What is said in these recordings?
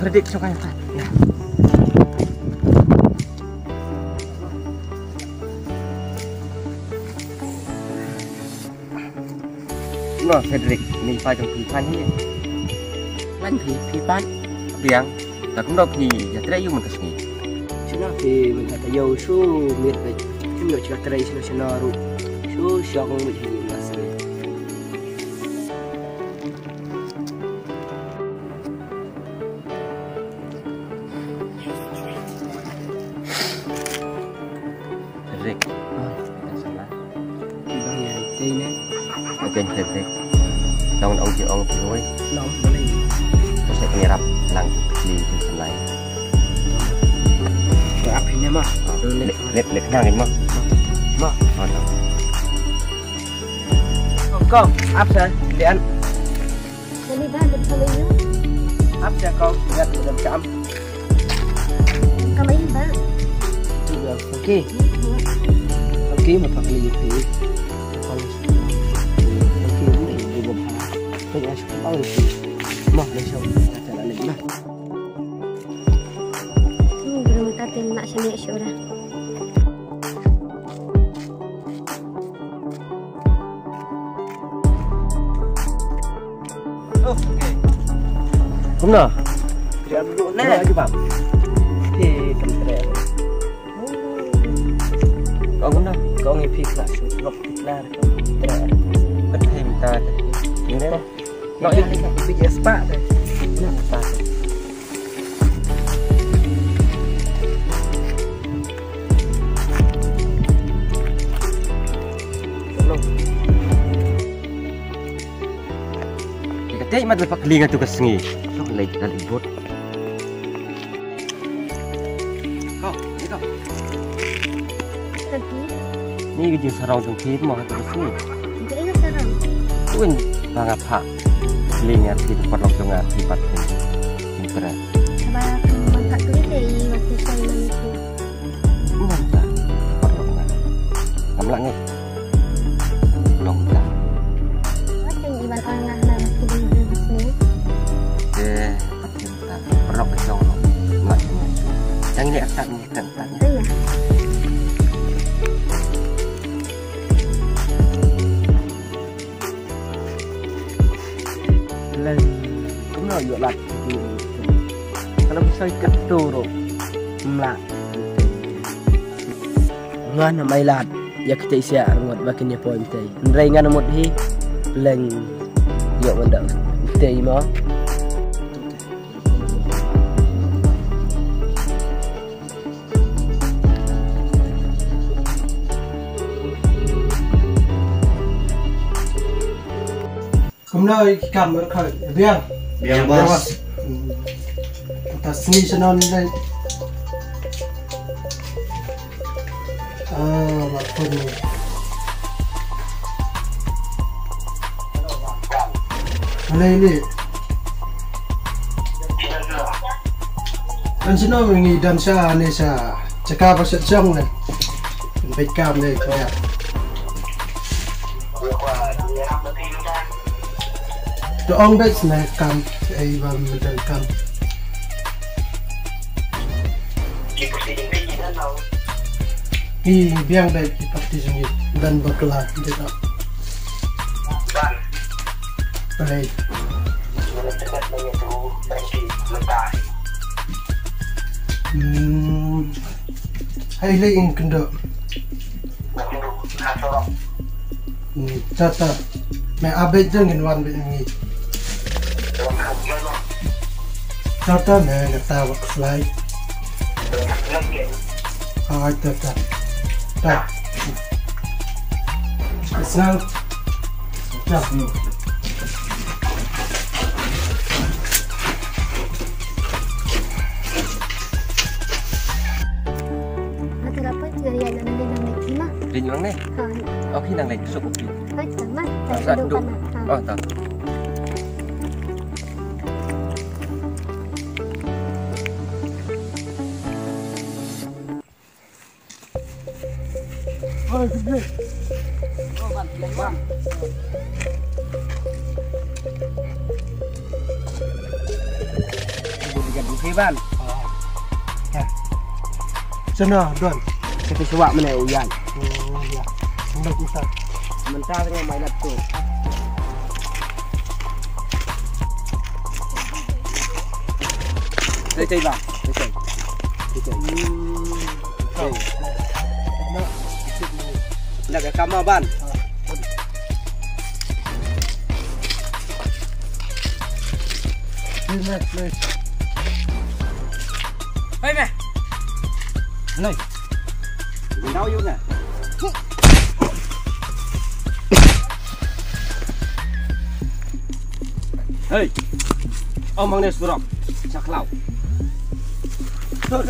Fredrik so kaya. Ya. Nó Fredrik mình phải trong phi phan hi. Lan phi phan. Biang, ta cũng đâu phi ya trai yu mình ka sini. Sino phi mình ta yo su miệt vậy. Chúng yo chika trai sino ru. Su syok mình hi mas. Fredrik. Salah. Bang ya tei ne. Kênh Fredrik. Ông chịu ông thì thôi. Nóng boleh. Tôi sẽ nghe rap lăng đi từ sân này. Rap ini mah. Lek nang ini mah. Mah. Kau, apa sih? Lihat. Jadi dah betul ini. Apa sih kau lihat dalam cam? Kamu ini bang. Juga okey. Okey, mà phật lì thì còn okey cũng để đi bom hà. Tôi đã chụp bao nhiêu mà để xong trả lại lịch mà. Belum tatin nak sini syura. Okey. Cũng được. Dia duduk nè aja bang. Thì cầm tre. Kau cũng được. Kau nghi phi kelas lok kelar tre. Bất thêm ta. Như thế. Nói đi phi ke spa thôi. Nah, ta. Kaya mat magpakalingan to kasi so like nalibot. Kau, dito. Lagi. Ni yung sarang tong kit mo to kasi. Hindi na sarang. Tuwin mga pa. Lingan dito patlog tong tipat ni. Intra. Sabah mangkat tu deh waktu saya manipu. Manta. Patlog na. Amla ni. Long ta. Macam iban orang nak kirim sini. Patinta. Patlog ka jong. Ngat ni. Yang ni akan ni kan. Iya. Lần cũng nói dựa lặt thì kalau bisa ikat turun melat ngan mai lat ya kita isi ngot bakin ya poin tei nrai ngan mot hi leng yo mendak tei mo Hôm nay cảm ơn khởi biếng Biếng boss. Ta sni cho nó lên và thôi này đi anh xin nói mình nghĩ đàn xa này xa chắc cao vào sợi trong này mình phải cam này thôi ạ. The on beds na cam ay vào mình đang cam. Hi biang bed di parti sini dan berkelar tidak. Baik. Hay lain kendo. Tata. May abet dengan wan begini. Tata may nagtawag fly. Tata. Ta. Isang. Ya. Ada apa dari yang nang lagi mah? Di nyuang ni. Ha. Okay nang like sukup ni. Hai, teman. Sa duduk. Oh, tak. oh gede oh bang bang ban. Sana don. Kita coba mana uyan. Ya. Baik Ustaz. Sementara dengan main laptop. Chơi bang. Chơi. Nak ke kamar ban. Please. Hei mẹ. Này. Mình đau vô nè. Hei. Ông mang đây surop. Chắc lau. Thôi.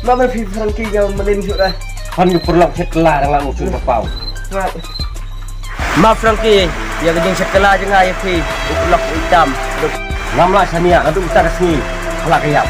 Mama pergi Franky yang melin sudah. Kan perlu setelah dengan usul bapau. Ma Franky, yang geng sekolah je ngai pergi. Ulok hitam. Namlah sania, nanti kita kesini. Kelak kayap.